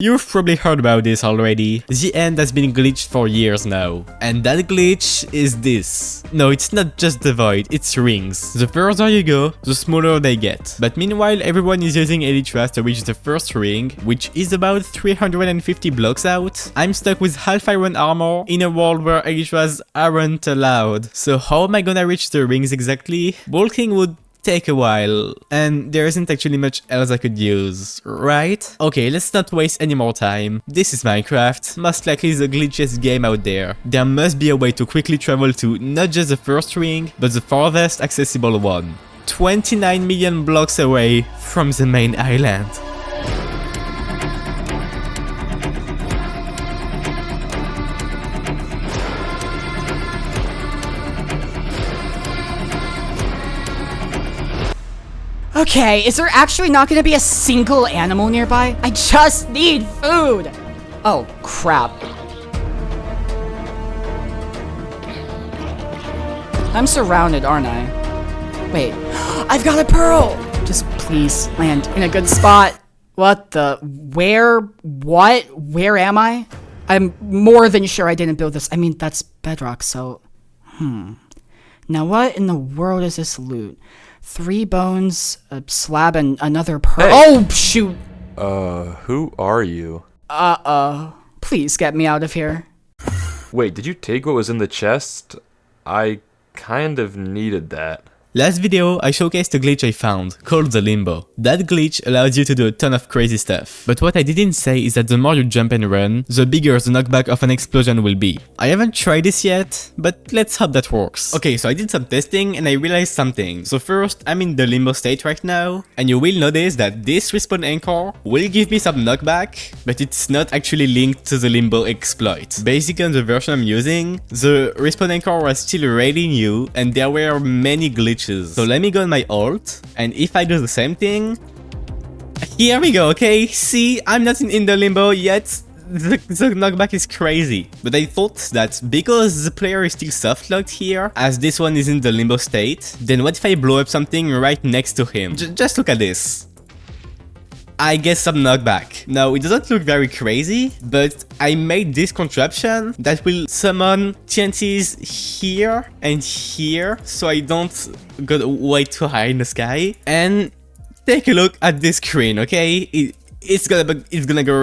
You've probably heard about this already. The end has been glitched for years now. And that glitch is this. No, it's not just the void, it's rings. The further you go, the smaller they get. But meanwhile, everyone is using elytras to reach the first ring, which is about 350 blocks out. I'm stuck with half iron armor in a world where elytras aren't allowed. So how am I gonna reach the rings exactly? Bulking would take a while, and there isn't actually much else I could use, right? Okay, let's not waste any more time. This is Minecraft, most likely the glitchiest game out there. There must be a way to quickly travel to not just the first ring, but the farthest accessible one. 29 million blocks away from the main island. Okay, is there actually not gonna be a single animal nearby? I just need food! Oh, crap. I'm surrounded, aren't I? Wait, I've got a pearl! Just please land in a good spot. What the? Where? What? Where am I? I'm more than sure I didn't build this. I mean, that's bedrock, so... Now what in the world is this loot? 3 bones, a slab, and another pearl. Hey. Oh, shoot! Who are you? Please get me out of here. Wait, did you take what was in the chest? I kind of needed that. Last video, I showcased a glitch I found, called the Limbo. That glitch allows you to do a ton of crazy stuff. But what I didn't say is that the more you jump and run, the bigger the knockback of an explosion will be. I haven't tried this yet, but let's hope that works. Okay, so I did some testing and I realized something. So first, I'm in the Limbo state right now, and you will notice that this respawn anchor will give me some knockback, but it's not actually linked to the Limbo exploit. Basically on the version I'm using, the respawn anchor was still raiding you, and there were many glitches. So let me go on my ult, and if I do the same thing, here we go, okay? See, I'm not in the Limbo yet. The knockback is crazy. But I thought that because the player is still soft-locked here, as this one is in the Limbo state, then what if I blow up something right next to him? Just look at this. I get some knockback. Now, it doesn't look very crazy, but I made this contraption that will summon TNTs here and here, so I don't go way too high in the sky. And take a look at this screen, okay? It's gonna go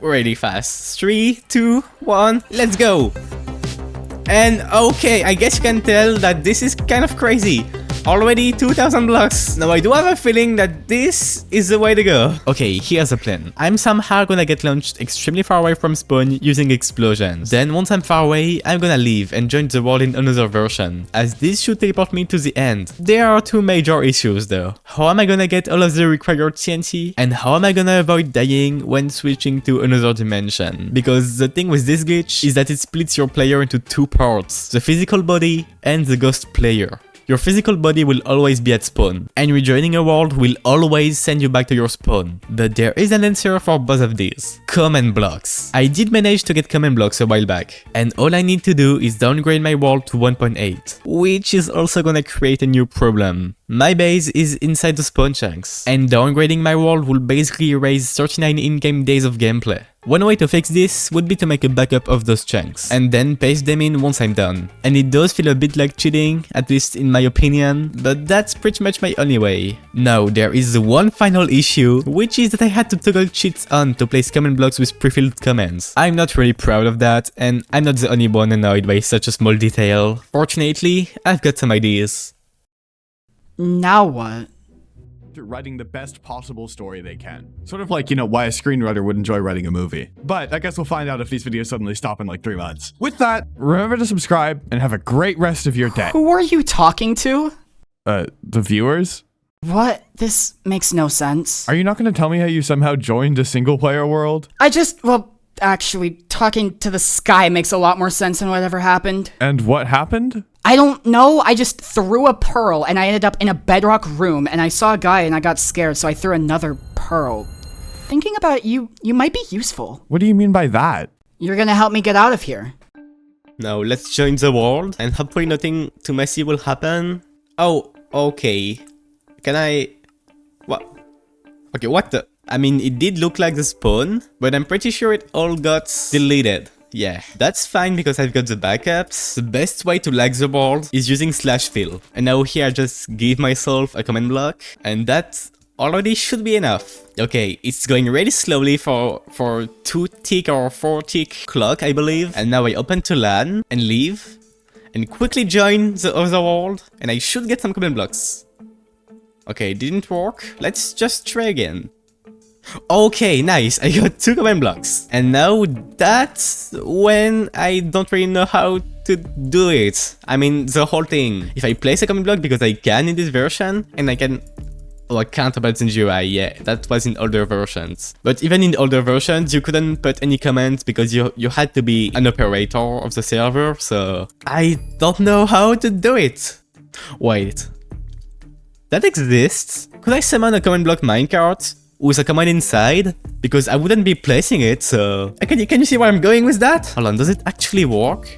really fast. 3, 2, 1, let's go! And okay, I guess you can tell that this is kind of crazy. Already 2000 blocks. Now I do have a feeling that this is the way to go. Okay, here's the plan. I'm somehow gonna get launched extremely far away from spawn using explosions. Then once I'm far away, I'm gonna leave and join the world in another version, as this should teleport me to the end. There are 2 major issues though. How am I gonna get all of the required TNT? And how am I gonna avoid dying when switching to another dimension? Because the thing with this glitch is that it splits your player into 2 parts, the physical body and the ghost player. Your physical body will always be at spawn, and rejoining a world will always send you back to your spawn. But there is an answer for both of these. Command blocks. I did manage to get command blocks a while back, and all I need to do is downgrade my world to 1.8, which is also gonna create a new problem. My base is inside the spawn chunks, and downgrading my world will basically erase 39 in-game days of gameplay. One way to fix this would be to make a backup of those chunks, and then paste them in once I'm done. And it does feel a bit like cheating, at least in my opinion, but that's pretty much my only way. Now, there is one final issue, which is that I had to toggle cheats on to place command blocks with pre-filled commands. I'm not really proud of that, and I'm not the only one annoyed by such a small detail. Fortunately, I've got some ideas. Now what? Writing the best possible story they can. Sort of like, you know, why a screenwriter would enjoy writing a movie. But I guess we'll find out if these videos suddenly stop in like 3 months. With that, remember to subscribe and have a great rest of your day. Who are you talking to? The viewers? What? This makes no sense. Are you not going to tell me how you somehow joined a single-player world? Well, actually, talking to the sky makes a lot more sense than whatever happened. And what happened? I don't know, I just threw a pearl and I ended up in a bedrock room and I saw a guy and I got scared, so I threw another pearl. Thinking about it, you might be useful. What do you mean by that? You're gonna help me get out of here. Now let's join the world and hopefully nothing too messy will happen. Oh, okay. Can I... What? Okay, what the... I mean, it did look like the spawn, but I'm pretty sure it all got deleted. Yeah, that's fine because I've got the backups. The best way to lag the world is using /fill. And now here I just give myself a command block, and that already should be enough. Okay, it's going really slowly for 2 tick or 4 tick clock, I believe. And now I open to LAN and leave and quickly join the other world, and I should get some command blocks. Okay, didn't work. Let's just try again. Okay, nice, I got 2 command blocks. And now that's when I don't really know how to do it. I mean, the whole thing. If I place a command block, because I can in this version, and I can... Oh, I can't about in GUI, yeah, that was in older versions. But even in older versions, you couldn't put any commands because you had to be an operator of the server, so... I don't know how to do it. Wait. That exists? Could I summon a command block minecart with a command inside? Because I wouldn't be placing it, so... Can you see where I'm going with that? Hold on, does it actually work?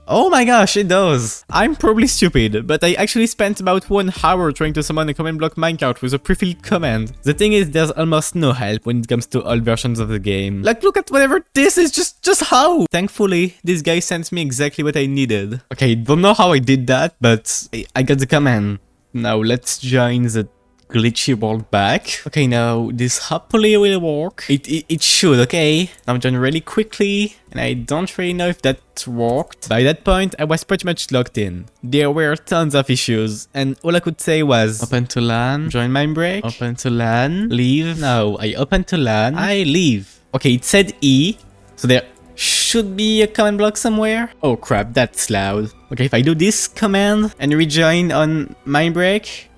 Oh my gosh, it does! I'm probably stupid, but I actually spent about 1 hour trying to summon a command block minecart with a pre-filled command. The thing is, there's almost no help when it comes to old versions of the game. Like, look at whatever this is, just how? Thankfully, this guy sent me exactly what I needed. Okay, don't know how I did that, but I got the command. Now let's join the glitchy world back. Okay, now this hopefully will work. It should, okay? Now join really quickly, and I don't really know if that worked. By that point, I was pretty much locked in. There were tons of issues, and all I could say was open to LAN, join Minebreak, open to LAN, leave. No, I open to LAN, I leave. Okay, it said E, so there should be a command block somewhere. Oh crap, that's loud. Okay, if I do this command and rejoin on Minebreak,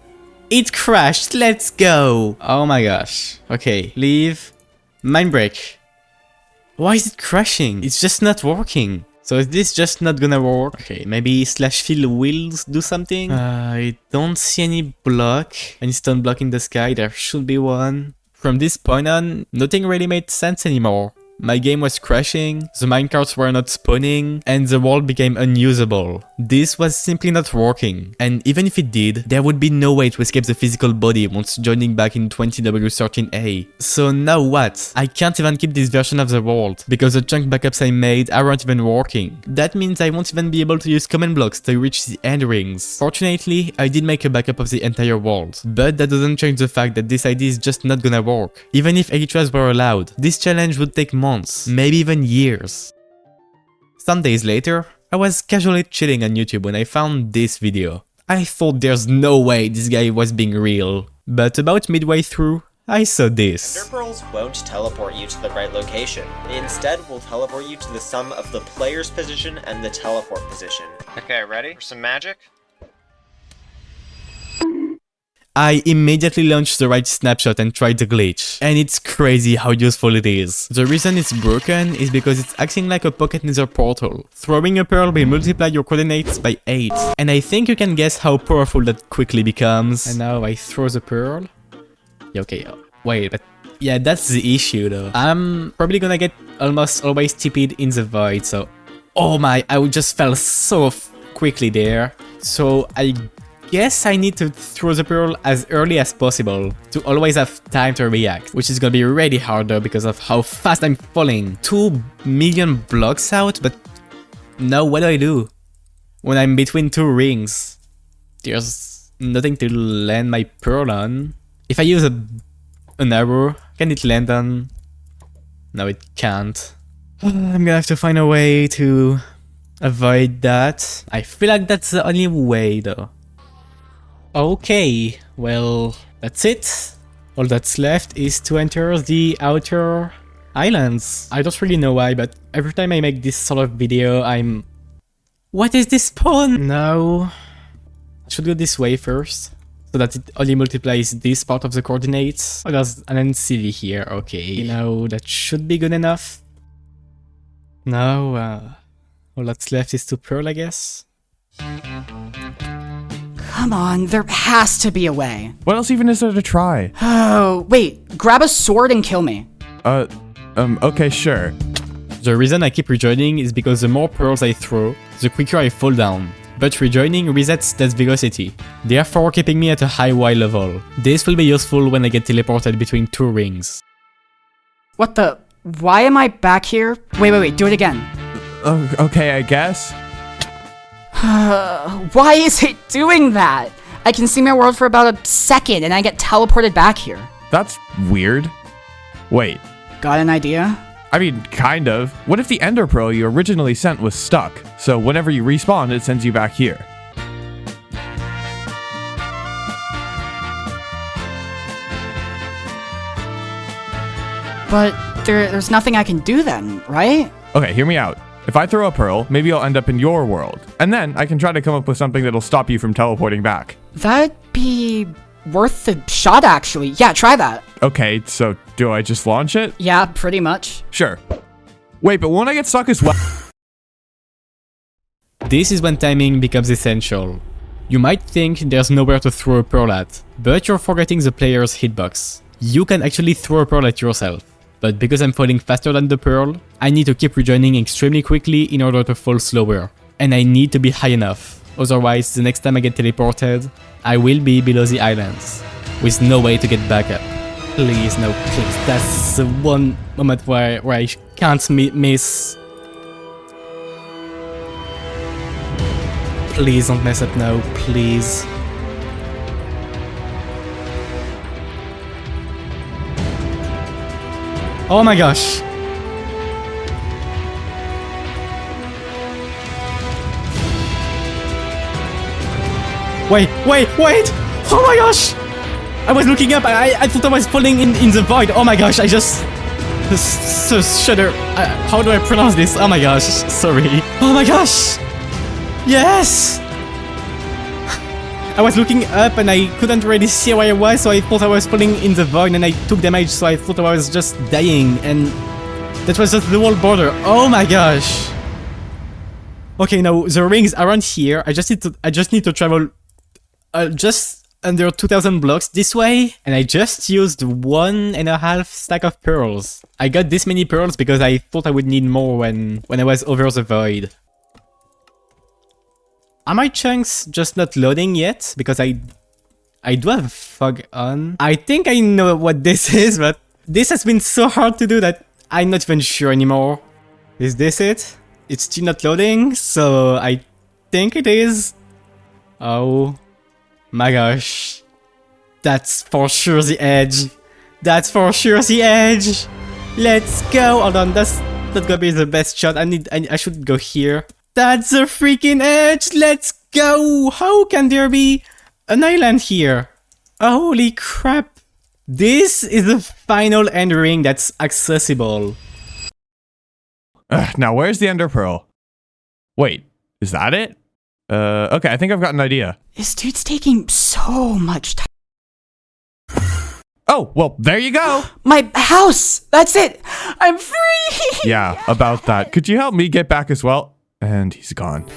it crashed, let's go! Oh my gosh. Okay, leave. Mindbreak. Why is it crashing? It's just not working. So is this just not gonna work? Okay, maybe /fill will do something? I don't see any block. Any stone block in the sky, there should be one. From this point on, nothing really made sense anymore. My game was crashing, the minecarts were not spawning, and the world became unusable. This was simply not working, and even if it did, there would be no way to escape the physical body once joining back in 20W13A. So now what? I can't even keep this version of the world, because the chunk backups I made aren't even working. That means I won't even be able to use command blocks to reach the end rings. Fortunately, I did make a backup of the entire world, but that doesn't change the fact that this idea is just not gonna work. Even if elytras were allowed, this challenge would take months, maybe even years. Some days later, I was casually chilling on YouTube when I found this video. I thought there's no way this guy was being real, but about midway through, I saw this. Ender pearls won't teleport you to the right location. They instead will teleport you to the sum of the player's position and the teleport position. Okay, ready for some magic? I immediately launched the right snapshot and tried the glitch, and it's crazy how useful it is. The reason it's broken is because it's acting like a pocket nether portal. Throwing a pearl will multiply your coordinates by 8, and I think you can guess how powerful that quickly becomes. And now I throw the pearl. Yeah, okay, wait, but yeah, that's the issue though. I'm probably gonna get almost always TP'd in the void, so... Oh my, I just fell so quickly there. So I guess I need to throw the pearl as early as possible to always have time to react, which is gonna be really hard though because of how fast I'm falling. 2 million blocks out, but now what do? When I'm between 2 rings, there's nothing to land my pearl on. If I use an arrow, can it land on? No, it can't. I'm gonna have to find a way to avoid that. I feel like that's the only way though. Okay, well, that's it. All that's left is to enter the outer islands. I don't really know why, but every time I make this sort of video, I'm... What is this spawn? No. I should go this way first, so that it only multiplies this part of the coordinates. Oh, there's an NCD here, okay. Now that should be good enough. Now, all that's left is to pearl, I guess. Come on, there has to be a way. What else even is there to try? Oh, wait, grab a sword and kill me. Okay, sure. The reason I keep rejoining is because the more pearls I throw, the quicker I fall down. But rejoining resets that velocity, therefore keeping me at a high Y level. This will be useful when I get teleported between 2 rings. What the? Why am I back here? Wait, do it again. Okay, I guess. Why is it doing that? I can see my world for about a second and I get teleported back here. That's weird. Wait. Got an idea? I mean, kind of. What if the ender pearl you originally sent was stuck? So whenever you respawn, it sends you back here. But there's nothing I can do then, right? Okay, hear me out. If I throw a pearl, maybe I'll end up in your world. And then I can try to come up with something that'll stop you from teleporting back. That'd be worth the shot, actually. Yeah, try that. Okay, so do I just launch it? Yeah, pretty much. Sure. Wait, but won't I get stuck as well? This is when timing becomes essential. You might think there's nowhere to throw a pearl at, but you're forgetting the player's hitbox. You can actually throw a pearl at yourself. But because I'm falling faster than the pearl, I need to keep rejoining extremely quickly in order to fall slower. And I need to be high enough, otherwise the next time I get teleported, I will be below the islands, with no way to get back up. Please, no, please, that's the one moment where I can't miss. Please don't mess up now, please. Oh my gosh! Wait! Oh my gosh! I was looking up, I thought I was falling in the void. Oh my gosh, I just shudder. How do I pronounce this? Oh my gosh, sorry. Oh my gosh! Yes! I was looking up and I couldn't really see where I was, so I thought I was falling in the void and I took damage, so I thought I was just dying, and that was just the whole border. Oh my gosh! Okay, now the rings around here. I just need to travel just under 2,000 blocks this way, and I just used 1.5 stack of pearls. I got this many pearls because I thought I would need more when I was over the void. Are my chunks just not loading yet? Because I do have fog on. I think I know what this is, but this has been so hard to do that I'm not even sure anymore. Is this it? It's still not loading, so I think it is. Oh my gosh. That's for sure the edge. That's for sure the edge. Let's go. Hold on, that's not gonna be the best shot. I should go here. That's the freaking edge! Let's go! How can there be an island here? Holy crap! This is the final end ring that's accessible. Now where's the ender pearl? Wait, is that it? Okay, I think I've got an idea. This dude's taking so much time. Oh, well, there you go! My house! That's it! I'm free! Yeah, about that. Could you help me get back as well? And he's gone.